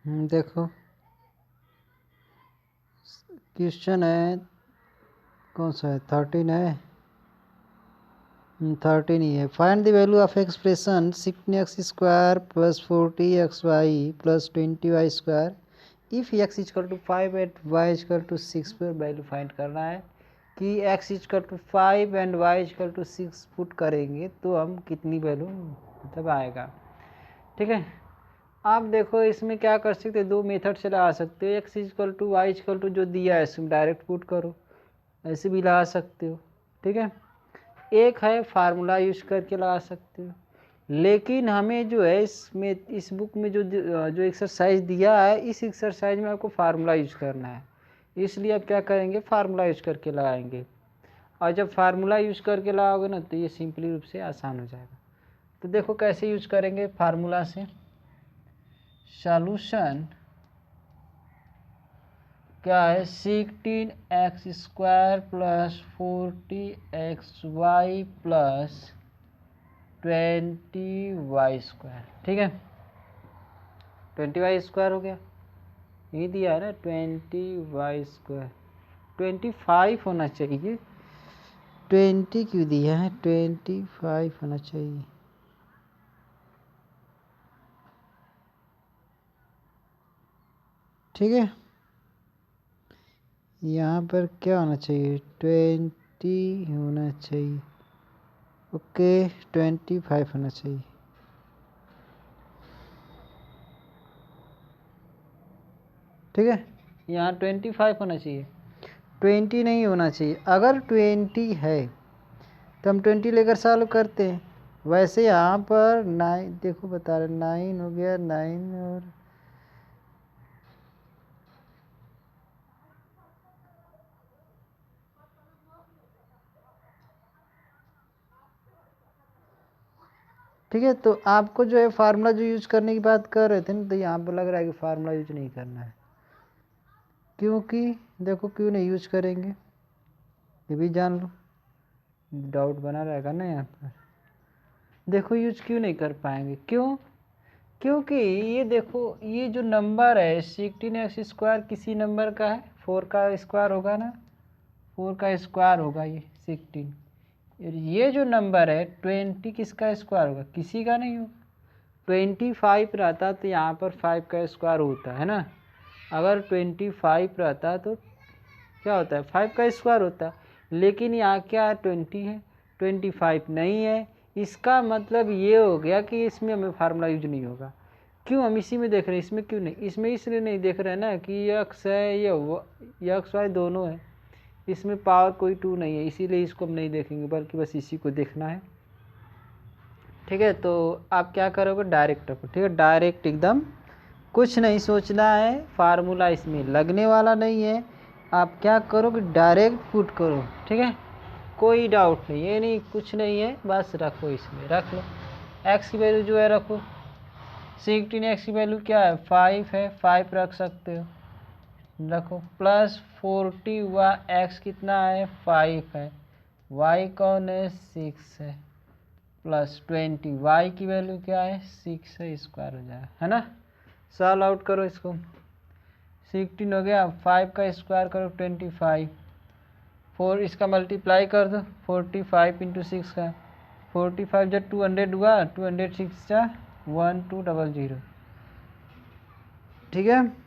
देखो क्वेश्चन है, कौन सा है, 13 है, 13 ही है। Find the value of expression sixteen X square plus 40xy plus 20y square if x equal to 5 and y equal to 6 पर वैल्यू फाइंड करना है कि x equal to 5 and y equal to 6 put करेंगे तो हम कितनी value मतलब आएगा। ठीक है, आप देखो इसमें क्या कर सकते हैं, दो मेथड से लगा सकते हो। x equal to y equal to जो दिया है इसमें डायरेक्ट पुट करो, ऐसे भी लगा सकते हो। ठीक है, एक है फार्मूला यूज करके लगा सकते हो, लेकिन हमें जो है इसमें इस बुक में जो एक्सरसाइज दिया है इस एक्सरसाइज में आपको फार्मूला यूज करना है, इसलिए आप क्या करेंगे, फार्मूला यूज करके लगाएंगे। और जब फार्मूला यूज करके लगाओगे ना तो ये सिंपली रूप से आसान हो जाएगा। तो देखो कैसे यूज करेंगे फार्मूला से। सॉल्यूशन क्या है, 16x square plus 40xy plus 20y square. ठीक है, 20y स्क्वायर हो गया, ये दिया है ना 20y स्क्वायर, 25 होना चाहिए, 20 क्यों दिया है, 25 होना चाहिए। ठीक है, यहाँ पर क्या होना चाहिए, 20 होना चाहिए, ओके 25 होना चाहिए। ठीक है, यहाँ 25 होना चाहिए, 20 नहीं होना चाहिए। अगर 20 है तो हम 20 लेकर सॉल्व करते हैं। वैसे यहाँ पर 9 देखो बता रहे 9 हो गया, 9 और ठीक है, तो आपको जो है फार्मूला जो यूज करने की बात कर रहे थे ना, तो यहाँ पर लग रहा है कि फार्मूला यूज नहीं करना है, क्योंकि देखो क्यों नहीं यूज करेंगे ये भी जान लो, डाउट बना रहेगा ना यहाँ पर। देखो यूज क्यों नहीं कर पाएंगे, क्यों, क्योंकि ये देखो ये जो नंबर है 16x स्क्वायर किसी नंबर का है, 4 का स्क्वायर होगा ना, 4 का स्क्वायर होगा ये 16। ये जो नंबर है 20 किसका स्क्वायर होगा, किसी का नहीं होगा। 25 रहता तो यहाँ पर 5 का स्क्वायर होता है ना, अगर 25 रहता तो क्या होता है, 5 का स्क्वायर होता, लेकिन यहाँ क्या है 20 है, 25 नहीं है। इसका मतलब ये हो गया कि इसमें हमें फार्मूला यूज नहीं होगा। क्यों, हम इसी में देख रहे हैं, इसमें क्यों नहीं, इसमें इसलिए नहीं देख रहे हैं ना कि यक्स है या यक्स वाई दोनों है, इसमें पावर कोई 2 नहीं है, इसीलिए इसको हम नहीं देखेंगे, बल्कि बस इसी को देखना है। ठीक है, तो आप क्या करोगे, डायरेक्ट रखो। ठीक है, डायरेक्ट एकदम, कुछ नहीं सोचना है, फार्मूला इसमें लगने वाला नहीं है। आप क्या करोगे, डायरेक्ट पुट करो। ठीक है, कोई डाउट नहीं, ये नहीं कुछ नहीं है, बस रखो, इसमें रख लो। एक्स की वैल्यू जो है रखो, 16x की वैल्यू क्या है, 5 है, 5 रख सकते हो, रखो, प्लस 40 हुआ, x कितना है 5 है, y कौन है 6 है, प्लस 20 y की वैल्यू क्या है 6 है, स्क्वायर हो जाएगा, है ना। सॉल्व आउट करो इसको, 16 हो गया, 5 का स्क्वायर करो 25, 4 इसका मल्टीप्लाई कर दो, 45 इंटू 6 का, 45 जब 200 हुआ, 206 जा 1200। ठीक है,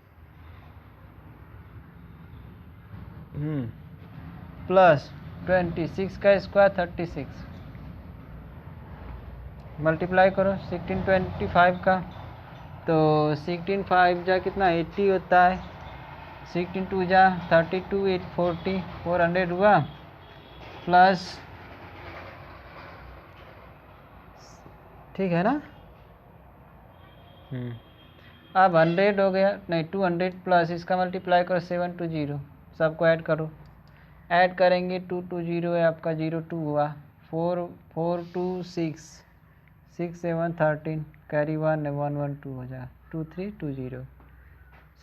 प्लस 26 का स्क्वायर 36, मल्टीप्लाई करो 16 25 का, तो 16 5 जा कितना 80 होता है, 16 2 जा 32 8 40 400 हुआ, प्लस, ठीक है ना। अब 100 हो गया, नहीं 200 प्लस इसका मल्टीप्लाई करो 720, सबको ऐड करो, ऐड करेंगे 220 है आपका, 02 हुआ, 4 4 2 6 6 7 13 कैरी 1 1 1 2 हो जाए 2 3 2 0।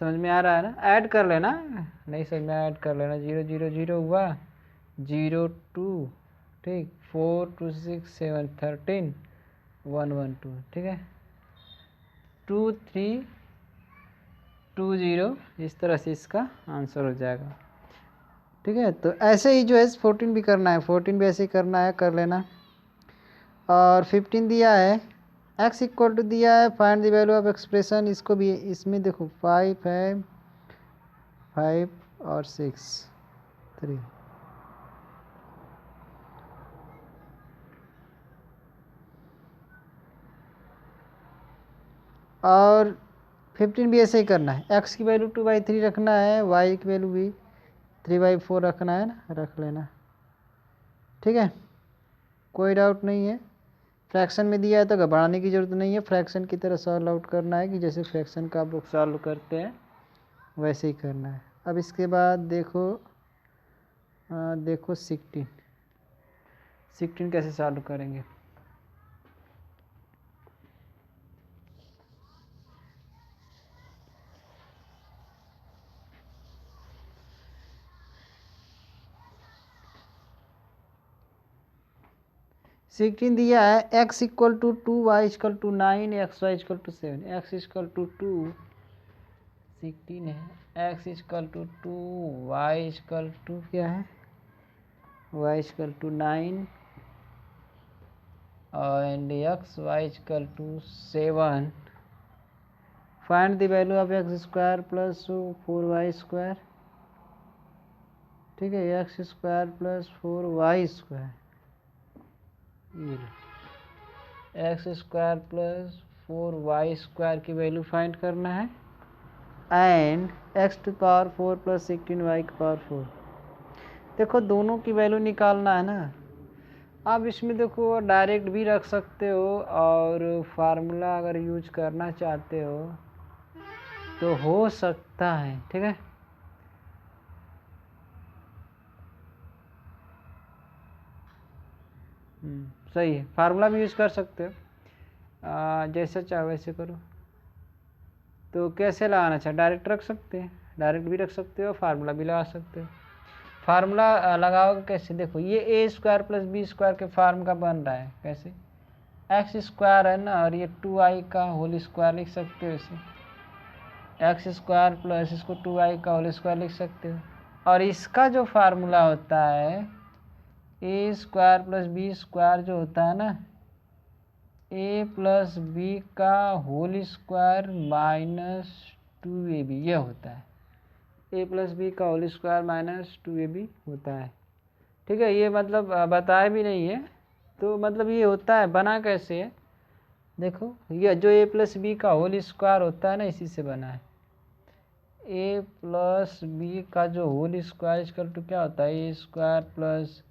समझ में आ रहा है ना, ऐड कर लेना, नहीं समझ में ऐड कर लेना, 0 0 0 हुआ, 0 2, ठीक, 4 2 6 7 13 1 1 2, ठीक है, 2 3 20, इस तरह से इसका आंसर हो जाएगा। ठीक है, तो ऐसे ही जो है 14 भी करना है, 14 भी ऐसे ही करना है, कर लेना। और 15 दिया है, x इक्वल टू दिया है find the value of expression, इसको भी इसमें देखो 5 है, 5 और 6 3। और 15 भी ऐसे ही करना है, x की वैल्यू 2/3 रखना है, y की वैल्यू भी 3/4 रखना है ना, रख लेना। ठीक है, कोई डाउट नहीं है। फ्रैक्शन में दिया है तो घबराने की ज़रूरत नहीं है, फ्रैक्शन की तरह सॉल्व आउट करना है कि जैसे फ्रैक्शन का आप लोग सॉल्व करते हैं वैसे ही करना है। अब इसके बाद देखो देखो 16 कैसे सॉल्व करेंगे। सिक्सटीन दिया है, x equal to 2, y equal to 9, x y equal to 7, x equal to 2 16 है, x equal to 2, y equal to क्या है, y equal to 9 and x y equal to 7। Find the value of x square plus 4y²। ठीक है, x square plus 4y², x square plus 4y² की value find करना है, and x⁴ plus 16y⁴। देखो दोनों की वैल्यू निकालना है ना। आप इसमें देखो डायरेक्ट भी रख सकते हो, और फार्मूला अगर यूज करना चाहते हो तो हो सकता है। ठीक है, सही है, फार्मूला भी यूज कर सकते हो, जैसे चाहो वैसे करो। तो कैसे लगाना चाहे, डायरेक्ट रख सकते हैं, डायरेक्ट भी रख सकते हो, फार्मूला भी लगा सकते हो। फार्मूला लगाओगे कैसे, देखो ये a² प्लस b² के फार्म का बन रहा है, कैसे, x² है ना, और ये 2i का होल स्क्वायर लिख सकते हो इसे, x² प्लस इसको 2i का होल स्क्वायर लिख सकते हो। और इसका जो फार्मूला होता है a² प्लस b² जो होता है ना, a प्लस बी का होल स्क्वायर माइनस 2ab, यह होता है a प्लस बी का होल स्क्वायर माइनस 2ab होता है। ठीक है, ये मतलब बताया भी नहीं है, तो मतलब ये होता है, बना कैसे है देखो, ये जो a प्लस बी का होल स्क्वायर होता है ना, इसी से बना है। a प्लस बी का जो होल स्क्वायर इक्वल टू क्या होता है, a² plus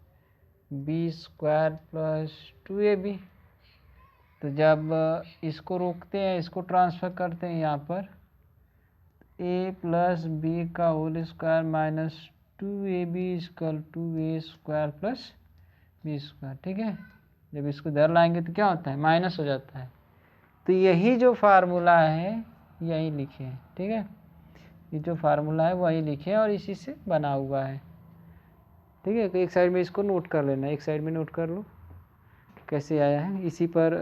b² plus 2ab। तो जब इसको रोकते हैं, इसको ट्रांसफ़र करते हैं यहाँ पर, a प्लस बी का whole square minus 2ab equal to a² plus b²। ठीक है, जब इसको इधर लाएंगे तो क्या होता है, माइनस हो जाता है। तो यही जो फार्मूला है यही लिखे हैं। ठीक है, ये जो फार्मूला है वही लिखे हैं और इसी से बना हुआ है। ठीक है, तो एक साइड में इसको नोट कर लेना, एक साइड में नोट कर लो कैसे आया है, इसी पर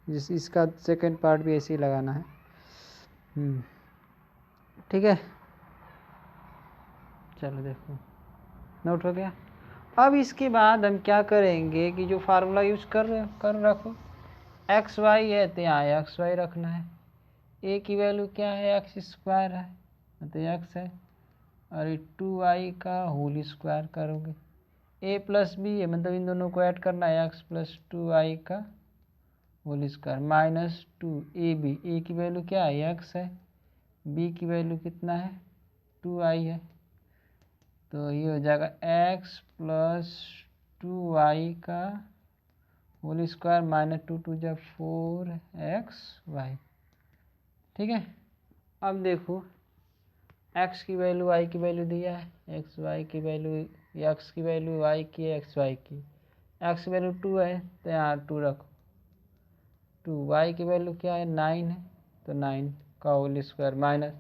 इसका सेकंड पार्ट भी ऐसे ही लगाना है। ठीक है, चलो देखो नोट हो गया। अब इसके बाद हम क्या करेंगे कि जो फार्मूला यूज कर रखो, एक्स वाई है तो यहाँ एक्स वाई रखना है, ए की वैल्यू क्या है, x² है तो x है, और ये 2i का होल स्क्वायर करोगे, a प्लस बी है मतलब इन दोनों को ऐड करना है, x प्लस 2i का whole square minus 2ab, a की वैल्यू क्या है, x है, b की वैल्यू कितना है, 2i है, तो ये हो जाएगा x प्लस 2i का होल स्क्वायर माइनस 2 जब 4xy। ठीक है, अब देखो x की वैल्यू y की वैल्यू दिया है, x y की वैल्यू, x की वैल्यू y की है, x y की, x की वैल्यू 2 है तो यहाँ 2 रखो, 2y की वैल्यू क्या है, 9 है तो 9 का होल स्क्वायर माइनस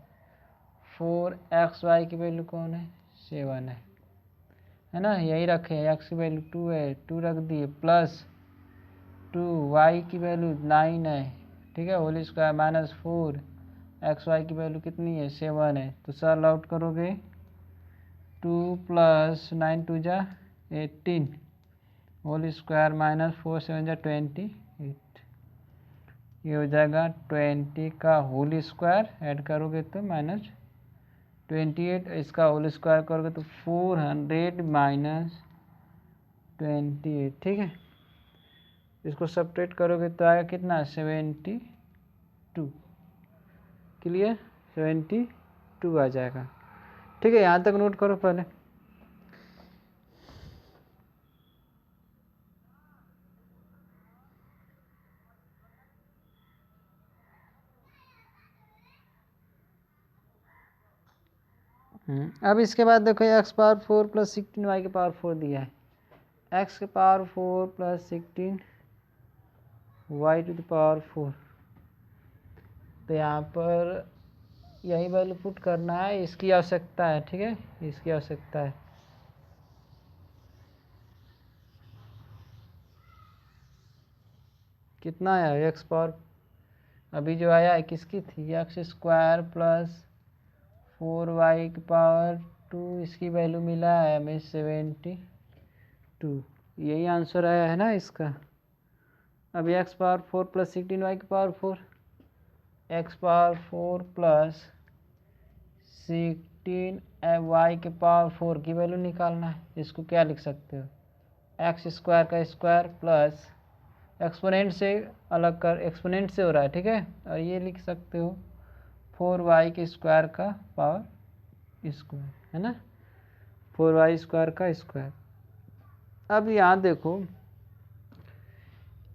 4xy की वैल्यू कौन है, 7 है ना, यही रखे हैं, x की वैल्यू 2 है 2 रख दिए, प्लस 2y की वैल्यू 9 है। ठीक है, whole square minus 4 x y की वैल्यू कितनी है 7 है, तो सॉल्व आउट करोगे 2 + 9 2 जा 18 होल स्क्वायर माइनस 4 7 जा 28, ये हो जाएगा 20 का होल स्क्वायर ऐड करोगे तो -28, इसका होल स्क्वायर करोगे तो 400 माइनस 28, ठीक है। इसको सब्ट्रैक्ट करोगे तो आएगा कितना 72, क्लियर 72 आ जाएगा, ठीक है। यहाँ तक नोट करो पहले। अब इसके बाद देखो x पावर 4 + 16 y की पावर 4 दिया है, x की power 4 + 16 y to the power 4, तो यहाँ पर यही वैल्यू पुट करना है, इसकी आवश्यकता है, ठीक है, इसकी आवश्यकता है। कितना आया x पावर, अभी जो आया है किसकी थी, x² + 4y की पावर 2, इसकी वैल्यू मिला है हमें 72, यही आंसर आया है ना इसका। अभी x पावर 4 + 16 y की पावर 4, x पावर 4 + 16 y के पावर 4 की वैल्यू निकालना है। इसको क्या लिख सकते हो, x² का स्क्वायर प्लस एक्सपोनेंट से अलग कर, एक्सपोनेंट से हो रहा है, ठीक है, और ये लिख सकते हो 4y के स्क्वायर का पावर स्क्वायर, है ना, 4y² का स्क्वायर। अब यहाँ देखो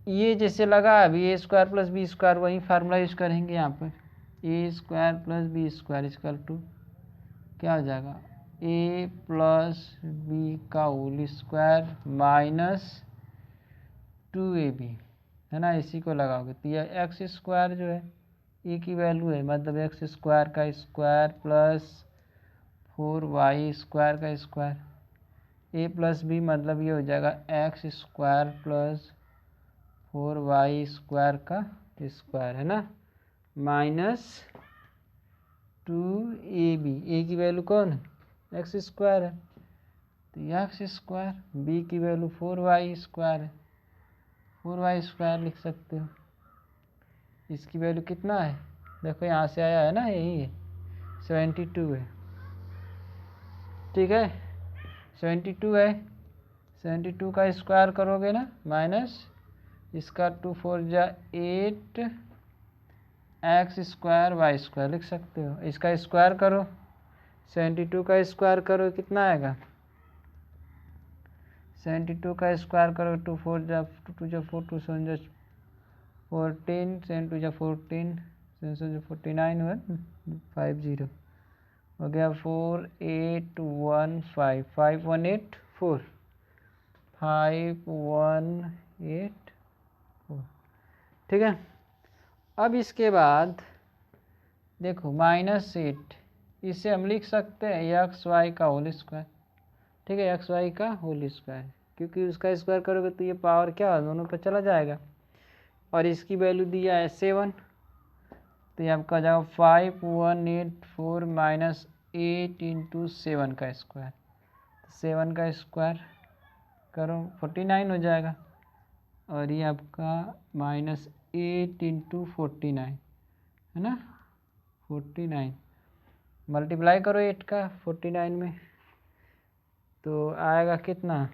ये जैसे लगा अभी a² + b², वही फार्मूला यूज करेंगे यहाँ पर, a² + b² = क्या हो जाएगा a + b का होल स्क्वायर माइनस 2ab, है ना, इसी को लगाओगे तो यह x² जो है a की वैल्यू है, मतलब x² का स्क्वायर प्लस 4y² का स्क्वायर, a + b मतलब ये हो जाएगा x² + 4y² का स्क्वायर, है ना, माइनस 2ab, a की वैल्यू कौन है x² है, तो x², b की वैल्यू 4y² है, 4y² लिख सकते हो। इसकी वैल्यू कितना है, देखो यहाँ से आया है ना, यही है 72 है, ठीक है, 72 है, 72 का स्क्वायर करोगे ना, माइनस इसका 2 4 जा 8 x² y² लिख सकते हो। इसका स्क्वायर करो, 72 का स्क्वायर करो कितना आएगा, 72 का स्क्वायर करो 2 4 जा 2 जा 4 2 7 जा 14 7 2 जा 14 7 7 जा 49 50 हो गया 4815 5184 5184, ठीक है। अब इसके बाद देखो -8, इसे हम लिख सकते हैं xy का होल स्क्वायर, ठीक है, xy का होल स्क्वायर, क्योंकि उसका स्क्वायर करोगे तो ये पावर क्या दोनों पर चला जाएगा, और इसकी वैल्यू दिया है 7, तो ये आपका जाएगा 5184 माइनस 8 × 7 का स्क्वायर, तो 7 का स्क्वायर करो 49 हो जाएगा, और ये आपका -8 × 49, है ना, 49 मल्टीप्लाई करो 8 का 49 में, तो आएगा कितना,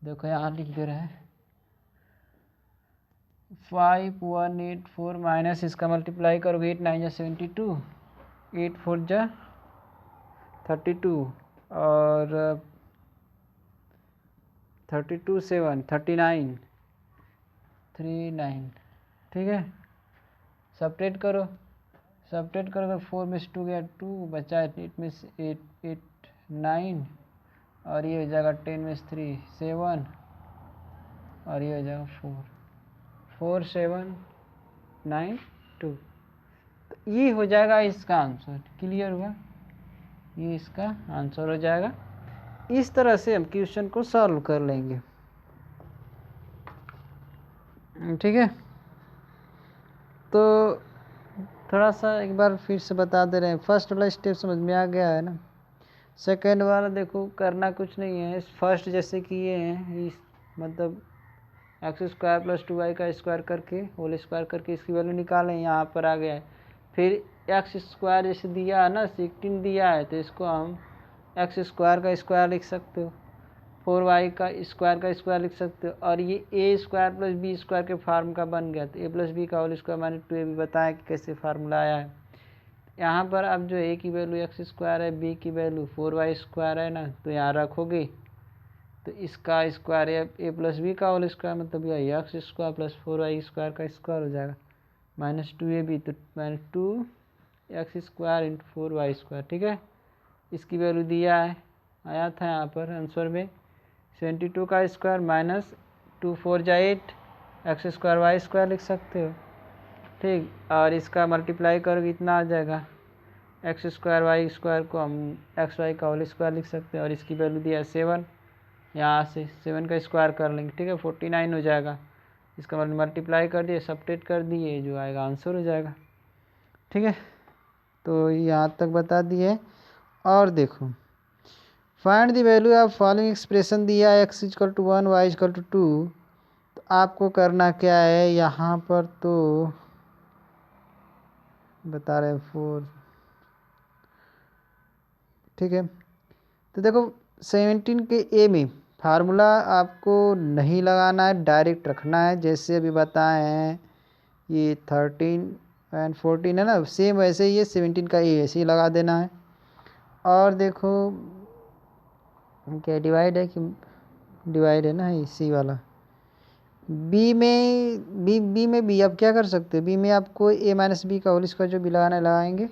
देखो यहाँ लिख दे रहे हैं 5184 माइनस इसका मल्टीप्लाई करोगे 8 9 जा 72, 8 4 जा 32, और 32 7 39 39, ठीक है, सब्ट्रैक्ट करो, सब्ट्रैक्ट करोगे 4 में से 2 गया 2 बचा 8 में से 8 8 9, और ये हो जाएगा 10 में से 3 7, और ये हो जाएगा 4 4 7 9 2, तो ये हो जाएगा इसका आंसर, क्लियर हुआ, ये इसका आंसर हो जाएगा। इस तरह से हम क्वेश्चन को सॉल्व कर लेंगे, ठीक है। तो थोड़ा सा एक बार फिर से बता दे रहे हैं। फर्स्ट वाला स्टेप समझ में आ गया है ना। सेकेंड वाला देखो करना कुछ नहीं है, फर्स्ट जैसे किए हैं इस मतलब एक्स स्क्वायर प्लस 2y का स्क्वायर करके होल स्क्वायर करके इसकी वैल्यू निकालें, यहाँ पर आ गया है। फिर एक्स स्क्वायर जैसे दिया है ना 16 दिया है, तो इसको हम एक्स स्क्वायर का स्क्वायर लिख सकते हो, 4y का स्क्वायर लिख सकते हो, और ये ए स्क्वायर प्लस बी स्क्वायर के फार्म का बन गया। तो ए प्लस बी का होल स्क्वायर माइनस 2ab बताया कि कैसे फार्मूला आया है। यहाँ पर अब जो ए की वैल्यू एक्स स्क्वायर है, बी की वैल्यू 4y स्क्वायर है ना, तो यहाँ रखोगे तो इसका स्क्वायर ए प्लस बी का होल स्क्वायर मतलब यह x square plus 4y square का स्क्वायर हो जाएगा माइनस 2ab, तो minus 2x square into 4y square. ठीक है, इसकी वैल्यू दिया है, आया था यहाँ पर आंसर में 72 का स्क्वायर माइनस 2 4 जा 8 एक्स स्क्वायर वाई स्क्वायर लिख सकते हो। ठीक, और इसका मल्टीप्लाई करोगे इतना आ जाएगा, एक्स स्क्वायर वाई स्क्वायर को हम एक्स वाई का होल स्क्वायर लिख सकते हैं, और इसकी वैल्यू दिया है 7, यहाँ से 7 का स्क्वायर कर लेंगे। ठीक है, 49 हो जाएगा, इसका मल्टीप्लाई कर दिए सब्ट्रैक्ट कर दिए, जो आएगा आंसर हो जाएगा। ठीक है, तो यहाँ तक बता दिए। और देखो find the value of following expression दिया है x equal to 1 y equal to 2। तो आपको करना क्या है यहाँ पर, तो बता रहे हैं 4। ठीक है, तो देखो 17 के ए में फार्मूला आपको नहीं लगाना है, डायरेक्ट रखना है। जैसे अभी बताए हैं ये 13 एंड 14 है ना, सेम वैसे ही ये 17 का ए ऐसे ही लगा देना है। और देखो क्या डिवाइड है कि डिवाइड है ना, इसी वाला बी में बी आप क्या कर सकते हो, बी में आपको ए माइनस बी का होल स्क्वायर जो भी लगाना है लगाएंगे।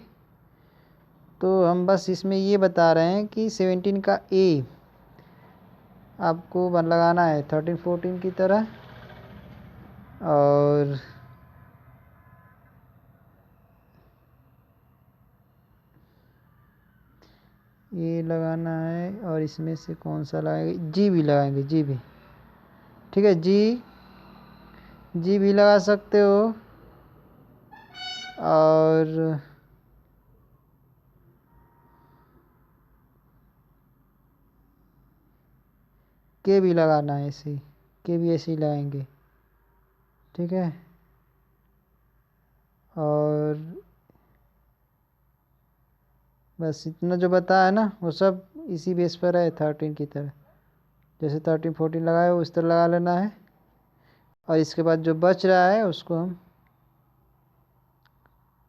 तो हम बस इसमें ये बता रहे हैं कि 17 का ए आपको लगाना है 13 14 की तरह, और ये लगाना है, और इसमें से कौन सा लगाएंगे, जी भी लगाएंगे, जी भी। ठीक है, जी भी लगा सकते हो, और के भी लगाना है, ऐसे के भी ऐसे ही लगाएंगे। ठीक है, और बस इतना जो बताया ना वो सब इसी बेस पर है 13 की तरह। जैसे 13 14 लगाए उस तरह लगा लेना है, और इसके बाद जो बच रहा है उसको हम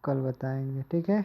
कल बताएंगे। ठीक है।